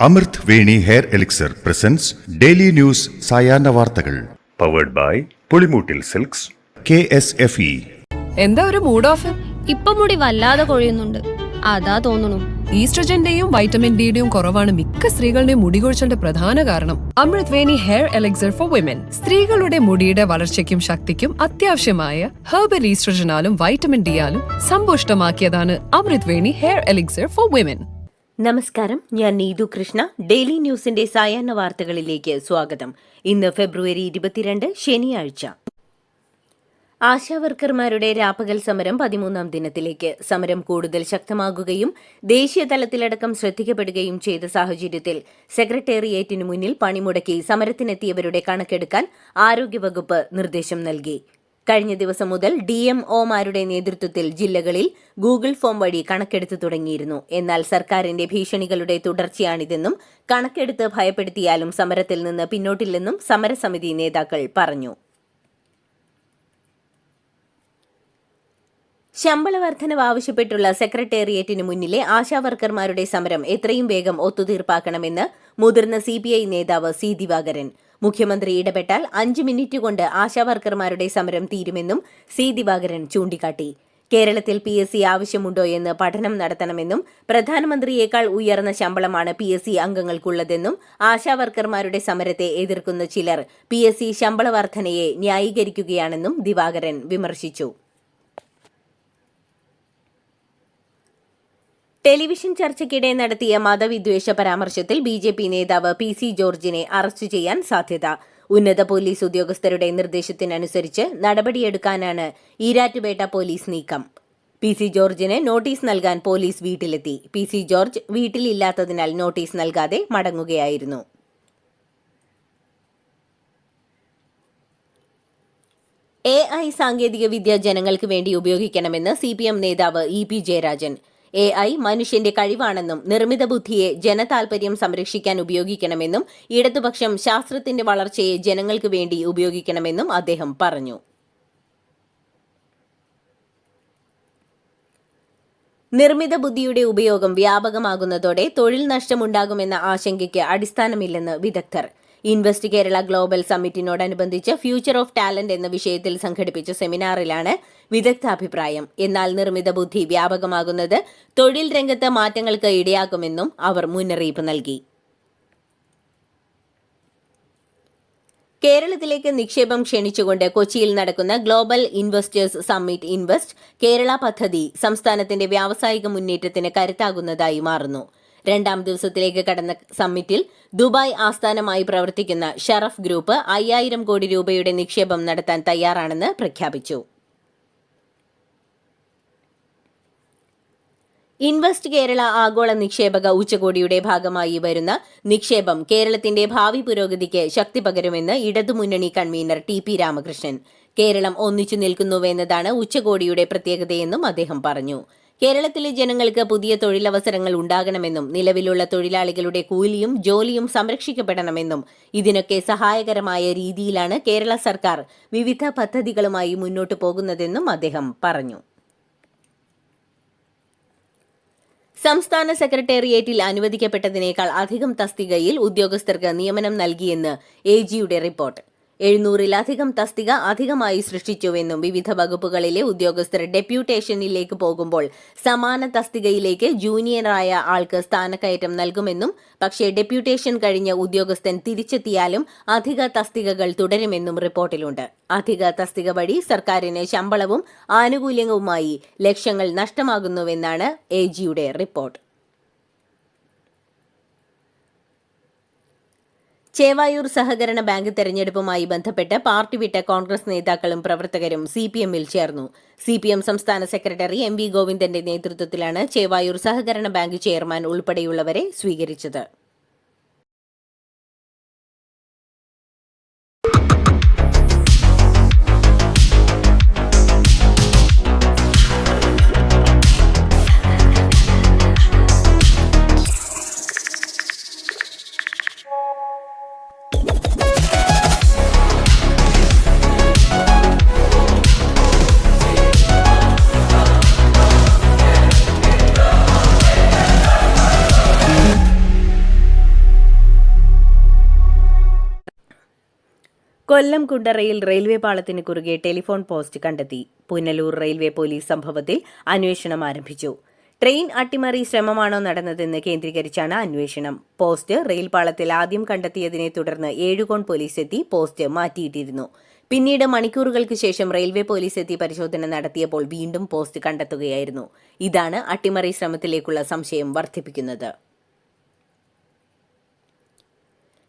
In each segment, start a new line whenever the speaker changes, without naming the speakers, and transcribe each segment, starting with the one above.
അമൃത് Veni hair elixir presents daily news സായാഹ്ന വാർത്തകൾ powered by Pulimoottil silks KSFE.
എന്താ ഒരു മൂഡ് ഓഫ്?
ഇപ്പൊ മുടി വല്ലാതെ കൊഴിയുന്നുണ്ട്, അതാ തോന്നുന്നു.
ഈസ്ട്രജന്റെയും വൈറ്റമിൻ ഡിയുടെയും കുറവാണ് മിക്ക സ്ത്രീകളുടെയും മുടി കൊഴിച്ചലിന്റെ പ്രധാന കാരണം. അമൃത് Veni hair elixir for women സ്ത്രീകളുടെ മുടിയുടെ വളർച്ചയ്ക്കും ശക്തിക്കും അത്യാവശ്യമായ herbal ഈസ്ട്രജനാലും vitamin ഡിയാലും സമ്പുഷ്ടമാക്കിയതാണ് Amrit Veni hair elixir for women.
നമസ്കാരം, ഞാൻ നീതു കൃഷ്ണ. ഡെയിലി ന്യൂസിന്റെ സായാഹ്ന വാർത്തകളിലേക്ക് സ്വാഗതം. ഇന്ന് ഫെബ്രുവരി 22 ശനിയാഴ്ച. ആശാവർക്കർമാരുടെ രാപ്പകൽ സമരം 13ാം ദിനത്തിലേക്ക്. സമരം കൂടുതൽ ശക്തമാകുകയും ദേശീയ തലത്തിലടക്കം ശ്രദ്ധിക്കപ്പെടുകയും ചെയ്ത സാഹചര്യത്തിൽ സെക്രട്ടേറിയറ്റിനു മുന്നിൽ പണിമുടക്കി സമരത്തിനെത്തിയവരുടെ കണക്കെടുക്കാൻ ആരോഗ്യവകുപ്പ് നിർദ്ദേശം നൽകി. കഴിഞ്ഞ ദിവസം മുതൽ DMOമാരുടെ നേതൃത്വത്തിൽ ജില്ലകളിൽ ഗൂഗിൾ ഫോം വഴി കണക്കെടുത്ത് തുടങ്ങിയിരുന്നു. എന്നാൽ സർക്കാരിന്റെ ഭീഷണികളുടെ തുടർച്ചയാണിതെന്നും കണക്കെടുത്ത് ഭയപ്പെടുത്തിയാലും സമരത്തിൽ നിന്ന് പിന്നോട്ടില്ലെന്നും സമരസമിതി നേതാക്കൾ പറഞ്ഞു. ശമ്പള വർധനവ് ആവശ്യപ്പെട്ടുള്ള സെക്രട്ടേറിയറ്റിനു മുന്നിലെ ആശാവർക്കർമാരുടെ സമരം എത്രയും വേഗം ഒത്തുതീർപ്പാക്കണമെന്ന് മുതിർന്ന CPI നേതാവ് C. ദിവാകരൻ. മുഖ്യമന്ത്രി ഇടപെട്ടാൽ 5 മിനിറ്റ് കൊണ്ട് ആശാവർക്കർമാരുടെ സമരം തീരുമെന്നും C. ദിവാകരൻ ചൂണ്ടിക്കാട്ടി. കേരളത്തിൽ PSC ആവശ്യമുണ്ടോ എന്ന് പഠനം നടത്തണമെന്നും പ്രധാനമന്ത്രിയേക്കാൾ ഉയർന്ന ശമ്പളമാണ് PSC അംഗങ്ങൾക്കുള്ളതെന്നും ആശാവർക്കർമാരുടെ സമരത്തെ എതിർക്കുന്ന ചിലർ PSC ശമ്പള വർധനയെ ന്യായീകരിക്കുകയാണെന്നും ദിവാകരൻ വിമർശിച്ചു. ടെലിവിഷൻ ചർച്ചയ്ക്കിടെ നടത്തിയ മതവിദ്വേഷ പരാമർശത്തിൽ BJP നേതാവ് PC ജോർജിനെ അറസ്റ്റ് ചെയ്യാൻ സാധ്യത. ഉന്നത പോലീസ് ഉദ്യോഗസ്ഥരുടെ നിർദ്ദേശത്തിനനുസരിച്ച് നടപടിയെടുക്കാനാണ് ഈരാറ്റുപേട്ട പോലീസ് നീക്കം. PC ജോർജിന് നോട്ടീസ് നൽകാൻ പോലീസ് വീട്ടിലെത്തി. PC ജോർജ് വീട്ടിലില്ലാത്തതിനാൽ നോട്ടീസ് നൽകാതെ മടങ്ങുകയായിരുന്നു. AI സാങ്കേതികവിദ്യ ജനങ്ങൾക്ക് വേണ്ടി ഉപയോഗിക്കണമെന്ന് CPM നേതാവ് EP ജയരാജൻ. AI മനുഷ്യന്റെ കഴിവാണെന്നും നിർമ്മിത ബുദ്ധിയെ ജനതാൽപര്യം സംരക്ഷിക്കാൻ ഉപയോഗിക്കണമെന്നും ഇടതുപക്ഷം ശാസ്ത്രത്തിന്റെ വളർച്ചയെ ജനങ്ങൾക്ക് വേണ്ടി ഉപയോഗിക്കണമെന്നും അദ്ദേഹം പറഞ്ഞു. നിർമ്മിത ബുദ്ധിയുടെ ഉപയോഗം വ്യാപകമാകുന്നതോടെ തൊഴിൽ നഷ്ടമുണ്ടാകുമെന്ന ആശങ്കയ്ക്ക് അടിസ്ഥാനമില്ലെന്ന് വിദഗ്ധർ. ഇൻവെസ്റ്റ് കേരള ഗ്ലോബൽ സമ്മിറ്റിനോടനുബന്ധിച്ച് ഫ്യൂച്ചർ ഓഫ് ടാലന്റ് എന്ന വിഷയത്തിൽ സംഘടിപ്പിച്ച സെമിനാറിലാണ് വിദഗ്ധാഭിപ്രായം. എന്നാൽ നിർമ്മിത ബുദ്ധി വ്യാപകമാകുന്നത് തൊഴിൽ രംഗത്ത് മാറ്റങ്ങൾക്ക് ഇടയാക്കുമെന്നും അവർ മുന്നറിയിപ്പ് നൽകി. കേരളത്തിലേക്ക് നിക്ഷേപം ക്ഷണിച്ചുകൊണ്ട് കൊച്ചിയിൽ നടക്കുന്ന global investors summit invest Kerala പദ്ധതി സംസ്ഥാനത്തിന്റെ വ്യാവസായിക മുന്നേറ്റത്തിന് കരുത്താകുന്നതായി മാറുന്നു. 2ാം ദിവസത്തിലേക്ക് കടന്ന സമ്മിറ്റിൽ ദുബായ് ആസ്ഥാനമായി പ്രവർത്തിക്കുന്ന ഷറഫ് ഗ്രൂപ്പ് 5000 കോടി രൂപയുടെ നിക്ഷേപം നടത്താൻ തയ്യാറാണെന്ന് പ്രഖ്യാപിച്ചു. ഇൻവെസ്റ്റ് കേരള ആഗോള നിക്ഷേപക ഉച്ചകോടിയുടെ ഭാഗമായി വരുന്ന നിക്ഷേപം കേരളത്തിന്റെ ഭാവി പുരോഗതിക്ക് ശക്തി പകരുമെന്ന് ഇടതുമുന്നണി കൺവീനർ TP രാമകൃഷ്ണൻ. കേരളം ഒന്നിച്ചു നിൽക്കുന്നുവെന്നതാണ് ഉച്ചകോടിയുടെ പ്രത്യേകതയെന്നും അദ്ദേഹം പറഞ്ഞു. കേരളത്തിലെ ജനങ്ങൾക്ക് പുതിയ തൊഴിലവസരങ്ങൾ ഉണ്ടാകണമെന്നും നിലവിലുള്ള തൊഴിലാളികളുടെ കൂലിയും ജോലിയും സംരക്ഷിക്കപ്പെടണമെന്നും ഇതിനൊക്കെ സഹായകരമായ രീതിയിലാണ് കേരള സർക്കാർ വിവിധ പദ്ധതികളുമായി മുന്നോട്ടു പോകുന്നതെന്നും അദ്ദേഹം പറഞ്ഞു. സംസ്ഥാന സെക്രട്ടേറിയറ്റിൽ അനുവദിക്കപ്പെട്ടതിനേക്കാൾ അധികം തസ്തികയിൽ ഉദ്യോഗസ്ഥർക്ക് നിയമനം നൽകിയെന്ന് AGയുടെ റിപ്പോർട്ട്. 700-ലധികം തസ്തിക അധികമായി സൃഷ്ടിച്ചുവെന്നും വിവിധ വകുപ്പുകളിലെ ഉദ്യോഗസ്ഥർ ഡെപ്യൂട്ടേഷനിലേക്ക് പോകുമ്പോൾ സമാന തസ്തികയിലേക്ക് ജൂനിയറായ ആൾക്ക് സ്ഥാനക്കയറ്റം നൽകുമെന്നും പക്ഷേ ഡെപ്യൂട്ടേഷൻ കഴിഞ്ഞ ഉദ്യോഗസ്ഥൻ തിരിച്ചെത്തിയാലും അധിക തസ്തികകൾ തുടരുമെന്നും റിപ്പോർട്ടിലുണ്ട്. അധിക തസ്തിക വഴി സർക്കാരിന് ശമ്പളവും ആനുകൂല്യവുമായി ലക്ഷങ്ങൾ നഷ്ടമാകുന്നുവെന്നാണ് AGയുടെ റിപ്പോർട്ട്. ചേവായൂർ സഹകരണ ബാങ്ക് തെരഞ്ഞെടുപ്പുമായി ബന്ധപ്പെട്ട് പാർട്ടി വിട്ട കോൺഗ്രസ് നേതാക്കളും പ്രവർത്തകരും CPMൽ ചേർന്നു. CPM സംസ്ഥാന സെക്രട്ടറി MV ഗോവിന്ദന്റെ നേതൃത്വത്തിലാണ് ചേവായൂർ സഹകരണ ബാങ്ക് ചെയർമാൻ ഉൾപ്പെടെയുള്ളവരെ സ്വീകരിച്ചത്. കൊല്ലം കുണ്ടറയിൽ റെയിൽവേ പാളത്തിന് കുറുകെ ടെലിഫോൺ പോസ്റ്റ് കണ്ടെത്തി. പുനലൂർ റെയിൽവേ പോലീസ് സംഭവത്തിൽ അന്വേഷണം ആരംഭിച്ചു. ട്രെയിൻ അട്ടിമറി ശ്രമമാണോ നടന്നതെന്ന് കേന്ദ്രീകരിച്ചാണ് അന്വേഷണം. പോസ്റ്റ് റെയിൽ പാളത്തിൽ ആദ്യം കണ്ടെത്തിയതിനെ തുടർന്ന് ഏഴുകോൺ പോലീസ് എത്തി പോസ്റ്റ് മാറ്റിയിട്ടിരുന്നു. പിന്നീട് മണിക്കൂറുകൾക്ക് ശേഷം റെയിൽവേ പോലീസ് എത്തി പരിശോധന നടത്തിയപ്പോൾ വീണ്ടും പോസ്റ്റ് കണ്ടെത്തുകയായിരുന്നു. ഇതാണ് അട്ടിമറി ശ്രമത്തിലേക്കുള്ള സംശയം വർദ്ധിപ്പിക്കുന്നത്.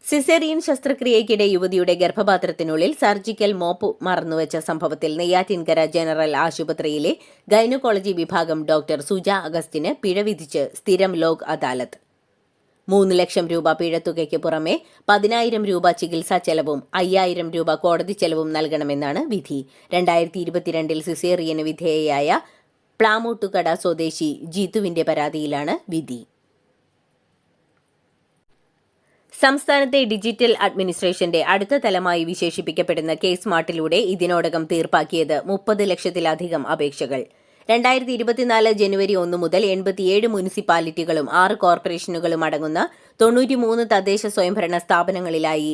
സിസേറിയൻ ശസ്ത്രക്രിയയ്ക്കിടെ യുവതിയുടെ ഗർഭപാത്രത്തിനുള്ളിൽ സർജിക്കൽ മോപ്പ് മറന്നുവെച്ച സംഭവത്തിൽ നെയ്യാറ്റിൻകര ജനറൽ ആശുപത്രിയിലെ ഗൈനക്കോളജി വിഭാഗം ഡോക്ടർ സുജ അഗസ്റ്റിന് പിഴ വിധിച്ച് സ്ഥിരം ലോക് അദാലത്ത്. 3 ലക്ഷം രൂപ പിഴത്തുകയ്ക്ക് പുറമെ 10,000 രൂപ ചികിത്സാ ചെലവും 5,000 രൂപ കോടതി ചെലവും നൽകണമെന്നാണ് വിധി. 2022 സിസേറിയന് വിധേയയായ പ്ലാമൂട്ടുകട സ്വദേശി ജീത്തുവിന്റെ പരാതിയിലാണ് വിധി. സംസ്ഥാനത്തെ ഡിജിറ്റൽ അഡ്മിനിസ്ട്രേഷന്റെ അടുത്ത തലമായി വിശേഷിപ്പിക്കപ്പെടുന്ന കെ-സ്മാർട്ടിലൂടെ ഇതിനോടകം തീർപ്പാക്കിയത് 30 ലക്ഷത്തിലധികം അപേക്ഷകൾ. 2024 ജനുവരി 1 മുതൽ 87 മുനിസിപ്പാലിറ്റികളും 6 കോർപ്പറേഷനുകളും അടങ്ങുന്ന 93 തദ്ദേശ സ്വയംഭരണ സ്ഥാപനങ്ങളിലായി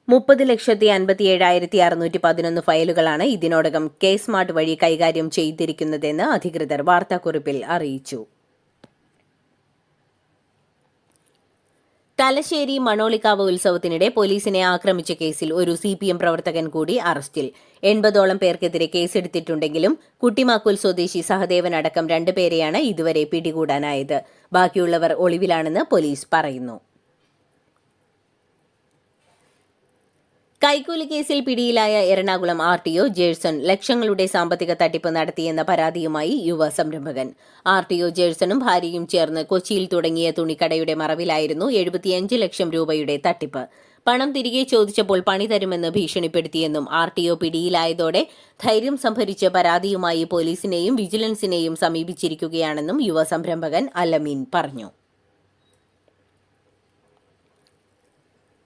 30,57,611 ഫയലുകളാണ് ഇതിനോടകം കെ-സ്മാർട്ട് വഴി കൈകാര്യം ചെയ്തിരിക്കുന്നതെന്ന് അധികൃതർ വാർത്താക്കുറിപ്പിൽ അറിയിച്ചു. തലശ്ശേരി മണോളിക്കാവ് ഉത്സവത്തിനിടെ പോലീസിനെ ആക്രമിച്ച കേസിൽ ഒരു CPM പ്രവർത്തകൻ കൂടി അറസ്റ്റിൽ. 80ഓളം പേർക്കെതിരെ കേസെടുത്തിട്ടുണ്ടെങ്കിലും കുട്ടിമാക്കുൽ സ്വദേശി സഹദേവൻ അടക്കം 2 പേരെയാണ് ഇതുവരെ പിടികൂടാനായത്. ബാക്കിയുള്ളവർ ഒളിവിലാണെന്ന് പോലീസ് പറയുന്നു. കൈക്കൂലി കേസിൽ പിടിയിലായ എറണാകുളം RTO ജേഴ്സൺ ലക്ഷങ്ങളുടെ സാമ്പത്തിക തട്ടിപ്പ് നടത്തിയെന്ന പരാതിയുമായി യുവ സംരംഭകൻ. RTO ജേഴ്സണും ഭാര്യയും ചേർന്ന് കൊച്ചിയിൽ തുടങ്ങിയ തുണിക്കടയുടെ മറവിലായിരുന്നു 75 ലക്ഷം രൂപയുടെ തട്ടിപ്പ്. പണം തിരികെ ചോദിച്ചപ്പോൾ പണി തരുമെന്ന് ഭീഷണിപ്പെടുത്തിയെന്നും RTO പിടിയിലായതോടെ ധൈര്യം സംഭരിച്ച് പരാതിയുമായി പോലീസിനെയും വിജിലൻസിനെയും സമീപിച്ചിരിക്കുകയാണെന്നും യുവ സംരംഭകൻ അലമീൻ പറഞ്ഞു.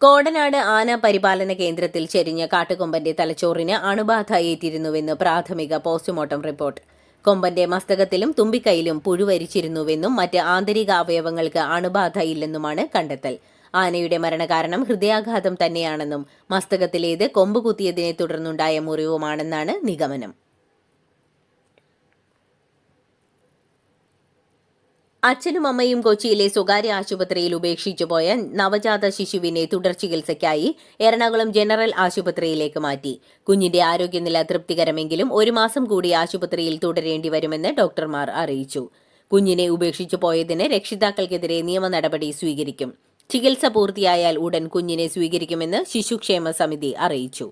കോടനാട് ആന പരിപാലന കേന്ദ്രത്തിൽ ചെരിഞ്ഞ കാട്ടുകൊമ്പന്റെ തലച്ചോറിന് അണുബാധ ഏറ്റിരുന്നുവെന്ന് പ്രാഥമിക പോസ്റ്റ്മോർട്ടം റിപ്പോർട്ട്. കൊമ്പന്റെ മസ്തകത്തിലും തുമ്പിക്കൈയിലും പുഴുവരിച്ചിരുന്നുവെന്നും മറ്റ് ആന്തരിക അവയവങ്ങൾക്ക് അണുബാധ ഇല്ലെന്നുമാണ് കണ്ടെത്തൽ. ആനയുടെ മരണകാരണം ഹൃദയാഘാതം തന്നെയാണെന്നും മസ്തകത്തിലേത് കൊമ്പ് കുത്തിയതിനെ തുടർന്നുണ്ടായ മുറിവുമാണെന്നാണ് നിഗമനം. അച്ഛനും അമ്മയും കൊച്ചിയിലെ സ്വകാര്യ ആശുപത്രിയിൽ ഉപേക്ഷിച്ചുപോയ നവജാത ശിശുവിനെ തുടർ ചികിത്സയ്ക്കായി എറണാകുളം ജനറൽ ആശുപത്രിയിലേക്ക് മാറ്റി. കുഞ്ഞിന്റെ ആരോഗ്യനില തൃപ്തികരമെങ്കിലും 1 മാസം കൂടി ആശുപത്രിയിൽ തുടരേണ്ടി വരുമെന്ന് ഡോക്ടർമാർ അറിയിച്ചു. കുഞ്ഞിനെ ഉപേക്ഷിച്ചു പോയതിന് രക്ഷിതാക്കൾക്കെതിരെ നിയമ നടപടി സ്വീകരിക്കും. ചികിത്സ പൂർത്തിയായാൽ ഉടൻ കുഞ്ഞിനെ സ്വീകരിക്കുമെന്ന് ശിശുക്ഷേമ സമിതി അറിയിച്ചു.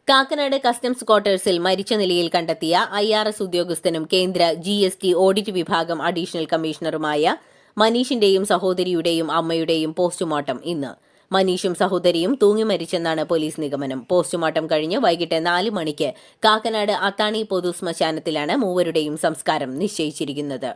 കാക്കനാട് കസ്റ്റംസ് ക്വാർട്ടേഴ്സിൽ മരിച്ച നിലയിൽ കണ്ടെത്തിയ IRS ഉദ്യോഗസ്ഥനും കേന്ദ്ര GST ഓഡിറ്റ് വിഭാഗം അഡീഷണൽ കമ്മീഷണറുമായ മനീഷിന്റെയും സഹോദരിയുടെയും അമ്മയുടെയും പോസ്റ്റ്മോർട്ടം ഇന്ന്. മനീഷും സഹോദരിയും തൂങ്ങി മരിച്ചെന്നാണ് പോലീസ് നിഗമനം. പോസ്റ്റ്മോർട്ടം കഴിഞ്ഞ് വൈകിട്ട് 4 മണിക്ക് കാക്കനാട് അത്താണി പൊതു ശ്മശാനത്തിലാണ് മൂവരുടെയും സംസ്കാരം നിശ്ചയിച്ചിരിക്കുന്നത്.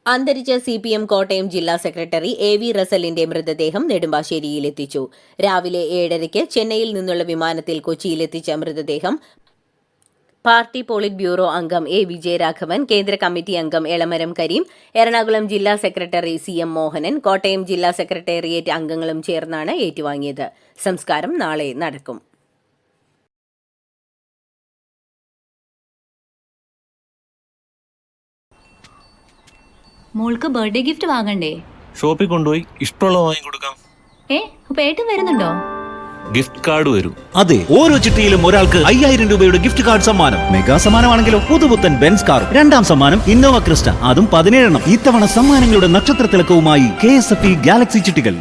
അന്തരിച്ച CPM കോട്ടയം ജില്ലാ സെക്രട്ടറി AV റസലിന്റെ മൃതദേഹം നെടുമ്പാശ്ശേരിയിലെത്തിച്ചു. രാവിലെ 7:30 ചെന്നൈയിൽ നിന്നുള്ള വിമാനത്തിൽ കൊച്ചിയിലെത്തിച്ച മൃതദേഹം പാർട്ടി പോളിറ്റ് ബ്യൂറോ അംഗം A. വിജയരാഘവൻ, കേന്ദ്ര കമ്മിറ്റി അംഗം എളമരം കരീം, എറണാകുളം ജില്ലാ സെക്രട്ടറി CM മോഹനൻ, കോട്ടയം ജില്ലാ സെക്രട്ടേറിയറ്റ് അംഗങ്ങളും ചേർന്നാണ് ഏറ്റുവാങ്ങിയത്. സംസ്കാരം നാളെ നടക്കും.
മോൾക്ക് ബർത്ത്ഡേ ഗിഫ്റ്റ് വാങ്ങണ്ടേ?
ഷോപ്പിൽ കൊണ്ടുപോയി ഇഷ്ടമുള്ളത് വാങ്ങിക്കൊടുക്കാം.
അപ്പൊ ഏട്ടൻ വരുന്നുണ്ടോ?
ഗിഫ്റ്റ് കാർഡ് വരും.
അതെ, ഓരോ ചിട്ടിയിലും ഒരാൾക്ക് 5,000 രൂപയുടെ ഗിഫ്റ്റ് കാർഡ് സമ്മാനം. മെഗാ സമ്മാനമാണെങ്കിലോ പുതുപുത്തൻ ബെൻസ് കാർ. 2ാം സമ്മാനം ഇന്നോവ ക്രിസ്റ്റ, അതും 17 ഇത്തവണ സമ്മാനങ്ങളുടെ നക്ഷത്ര തിളക്കവുമായി KSFE ഗാലക്സി ചിട്ടികൾ.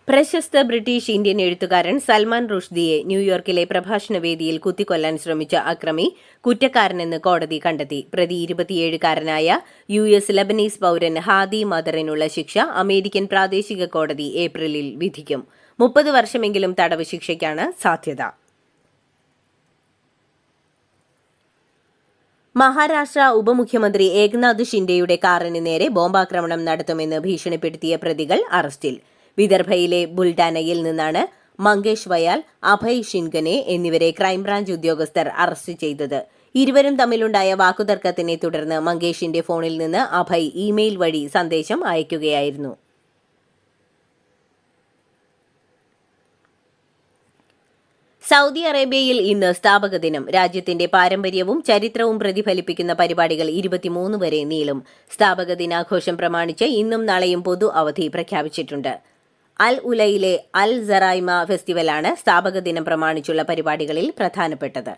പ്രശസ്ത ബ്രിട്ടീഷ് ഇന്ത്യൻ എഴുത്തുകാരൻ സൽമാൻ റുഷ്ദിയെ ന്യൂയോർക്കിലെ പ്രഭാഷണ വേദിയിൽ കുത്തിക്കൊല്ലാൻ ശ്രമിച്ച അക്രമി കുറ്റക്കാരനെന്ന് കോടതി കണ്ടെത്തി. പ്രതി 27-കാരനായ US ലബനീസ് പൗരൻ ഹാദി മദറിനുള്ള ശിക്ഷ അമേരിക്കൻ പ്രാദേശിക കോടതി ഏപ്രിലിൽ വിധിക്കും. 30 വർഷമെങ്കിലും തടവ് ശിക്ഷയ്ക്കാണ് സാധ്യത. മഹാരാഷ്ട്ര ഉപമുഖ്യമന്ത്രി ഏക്നാഥ് ഷിൻഡെയുടെ കാറിന് നേരെ ബോംബാക്രമണം നടത്തുമെന്ന് ഭീഷണിപ്പെടുത്തിയ പ്രതികൾ അറസ്റ്റിൽ. വിദർഭയിലെ ബുൽഡാനയിൽ നിന്നാണ് മങ്കേഷ് വയാൽ, അഭയ് ഷിൻഗനെ എന്നിവരെ ക്രൈംബ്രാഞ്ച് ഉദ്യോഗസ്ഥർ അറസ്റ്റ് ചെയ്തത്. ഇരുവരും തമ്മിലുണ്ടായ വാക്കുതർക്കത്തിനെ തുടർന്ന് മങ്കേഷിന്റെ ഫോണിൽ നിന്ന് അഭയ് ഇമെയിൽ വഴി സന്ദേശം അയക്കുകയായിരുന്നു. സൗദി അറേബ്യയിൽ ഇന്ന് സ്ഥാപക ദിനം. രാജ്യത്തിന്റെ പാരമ്പര്യവും ചരിത്രവും പ്രതിഫലിപ്പിക്കുന്ന പരിപാടികൾ 23 വരെ നീളും. സ്ഥാപക ദിനാഘോഷം പ്രമാണിച്ച് ഇന്നും നാളെയും പൊതു അവധി പ്രഖ്യാപിച്ചിട്ടുണ്ട്. അൽ ഉലയിലെ അൽ സറായ്മ ഫെസ്റ്റിവലാണ് സ്ഥാപക ദിനം പ്രമാണിച്ചുള്ള പരിപാടികളിൽ പ്രധാനപ്പെട്ടത്.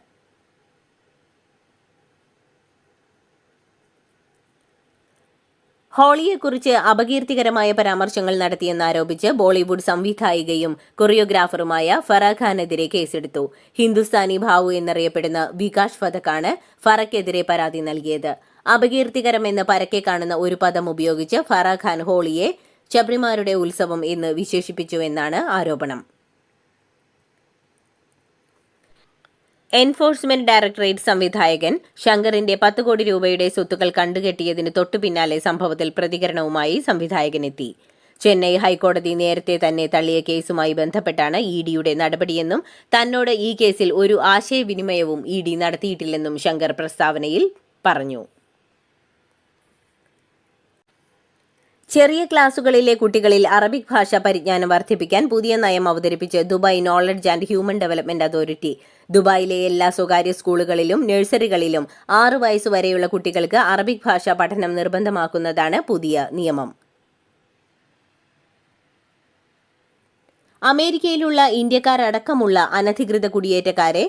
ഹോളിയെക്കുറിച്ച് അപകീർത്തികരമായ പരാമർശങ്ങൾ നടത്തിയെന്നാരോപിച്ച് ബോളിവുഡ് സംവിധായികയും കൊറിയോഗ്രാഫറുമായ ഫറ ഖാനെതിരെ കേസെടുത്തു. ഹിന്ദുസ്ഥാനി ഭാവു എന്നറിയപ്പെടുന്ന വികാഷ് ഫതക്കാണ് ഫറയ്ക്കെതിരെ പരാതി നൽകിയത്. അപകീർത്തികരമെന്ന് പരക്കെ കാണുന്ന ഒരു പദം ഉപയോഗിച്ച് ഫറ ഖാൻ ഹോളിയെ ശബരിമാരുടെ ഉത്സവം എന്ന് വിശേഷിപ്പിച്ചുവെന്നാണ് ആരോപണം. എൻഫോഴ്സ്മെന്റ് ഡയറക്ടറേറ്റ് സംവിധായകൻ ശങ്കറിന്റെ 10 കോടി രൂപയുടെ സ്വത്തുക്കൾ കണ്ടുകെട്ടിയതിന് തൊട്ടുപിന്നാലെ സംഭവത്തിൽ പ്രതികരണവുമായി സംവിധായകനെത്തി. ചെന്നൈ ഹൈക്കോടതി നേരത്തെ തന്നെ തള്ളിയ കേസുമായി ബന്ധപ്പെട്ടാണ് ഇഡിയുടെ നടപടിയെന്നും തന്നോട് ഈ കേസിൽ ഒരു ആശയവിനിമയവും ഇഡി നടത്തിയിട്ടില്ലെന്നും ശങ്കർ പ്രസ്താവനയിൽ പറഞ്ഞു. ചെറിയ ക്ലാസുകളിലെ കുട്ടികളിൽ അറബിക് ഭാഷ പരിജ്ഞാനം വർദ്ധിപ്പിക്കാൻ പുതിയ നയം അവതരിപ്പിച്ച് Dubai knowledge and human development authority. ദുബായിലെ എല്ലാ സ്വകാര്യ സ്കൂളുകളിലും നഴ്സറികളിലും 6 വയസ്സുവരെയുള്ള കുട്ടികൾക്ക് അറബിക് ഭാഷ പഠനം നിർബന്ധമാക്കുന്നതാണ് പുതിയ നിയമം. അമേരിക്കയിലുള്ള ഇന്ത്യക്കാരടക്കമുള്ള അനധികൃത കുടിയേറ്റക്കാരെ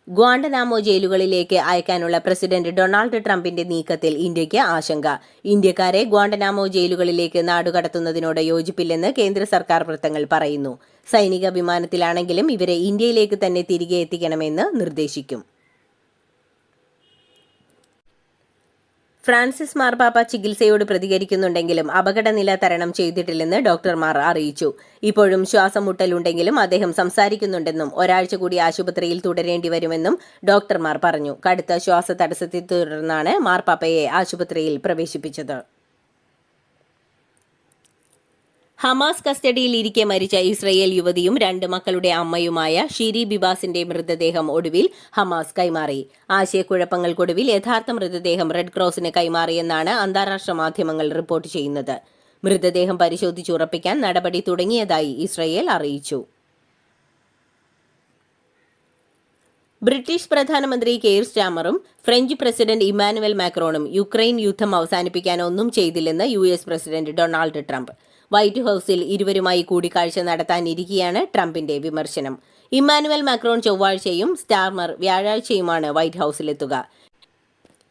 ഗ്വാണ്ടനാമോ ജയിലുകളിലേക്ക് അയക്കാനുള്ള പ്രസിഡന്റ് ഡൊണാൾഡ് ട്രംപിന്റെ നീക്കത്തിൽ ഇന്ത്യയ്ക്ക് ആശങ്ക. ഇന്ത്യക്കാരെ ഗ്വാണ്ടനാമോ ജയിലുകളിലേക്ക് നാടുകടത്തുന്നതിനോട് യോജിപ്പില്ലെന്ന് കേന്ദ്ര സർക്കാർ വൃത്തങ്ങൾ പറയുന്നു. സൈനിക വിമാനത്തിലാണെങ്കിലും ഇവരെ ഇന്ത്യയിലേക്ക് തന്നെ തിരികെ എത്തിക്കണമെന്ന് നിർദ്ദേശിക്കും. ഫ്രാൻസിസ് മാർപ്പാപ്പ ചികിത്സയോട് പ്രതികരിക്കുന്നുണ്ടെങ്കിലും അപകടനില തരണം ചെയ്തിട്ടില്ലെന്ന് ഡോക്ടർമാർ അറിയിച്ചു. ഇപ്പോഴും ശ്വാസം മുട്ടലുണ്ടെങ്കിലും അദ്ദേഹം സംസാരിക്കുന്നുണ്ടെന്നും ഒരാഴ്ച കൂടി ആശുപത്രിയിൽ തുടരേണ്ടി വരുമെന്നും ഡോക്ടർമാർ പറഞ്ഞു. കടുത്ത ശ്വാസതടസ്സത്തെ തുടർന്നാണ് മാർപ്പാപ്പയെ ആശുപത്രിയിൽ പ്രവേശിപ്പിച്ചത്. ഹമാസ് കസ്റ്റഡിയിലിരിക്കെ മരിച്ച ഇസ്രയേൽ യുവതിയും 2 മക്കളുടെ അമ്മയുമായ ഷിരി ബിബാസിന്റെ മൃതദേഹം ഒടുവിൽ ഹമാസ് കൈമാറി. ആശയക്കുഴപ്പങ്ങൾക്കൊടുവിൽ യഥാർത്ഥ മൃതദേഹം റെഡ് ക്രോസിന് കൈമാറിയെന്നാണ് അന്താരാഷ്ട്ര മാധ്യമങ്ങൾ റിപ്പോർട്ട് ചെയ്യുന്നത്. മൃതദേഹം പരിശോധിച്ചുറപ്പിക്കാൻ നടപടി തുടങ്ങിയതായി ഇസ്രയേൽ അറിയിച്ചു. ബ്രിട്ടീഷ് പ്രധാനമന്ത്രി കെയർ സ്റ്റാമറും ഫ്രഞ്ച് പ്രസിഡന്റ് ഇമ്മാനുവൽ മാക്രോണും യുക്രൈൻ യുദ്ധം അവസാനിപ്പിക്കാൻ ഒന്നും ചെയ്തില്ലെന്ന് US president Donald Trump. White ഹൌസിൽ ഇരുവരുമായി കൂടിക്കാഴ്ച നടത്താനിരിക്കെയാണ് ട്രംപിന്റെ വിമർശനം. ഇമ്മാനുവൽ മാക്രോൺ ചൊവ്വാഴ്ചയും സ്റ്റാർമർ വ്യാഴാഴ്ചയുമാണ് വൈറ്റ് ഹൌസിലെത്തുക.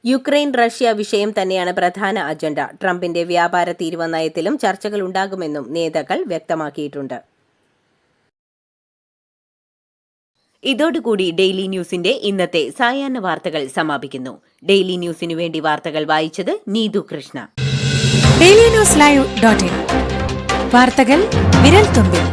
യുക്രൈൻ റഷ്യ വിഷയം തന്നെയാണ് പ്രധാന അജണ്ട. ട്രംപിന്റെ വ്യാപാര തീരുവ നയത്തിലും ചർച്ചകളുണ്ടാകുമെന്നും നേതാക്കൾ വ്യക്തമാക്കിയിട്ടുണ്ട്. ഇതോടുകൂടി ഡെയിലി ന്യൂസിന്റെ ഇന്നത്തെ സായാഹ്ന വാർത്തകൾ സമാപിക്കുന്നു. ഡെയിലി ന്യൂസിനു വേണ്ടി വാർത്തകൾ വായിച്ചത് നീതു കൃഷ്ണ.
DailyNewsLive.in വാർത്തകൾ വിരൽത്തുമ്പിൽ.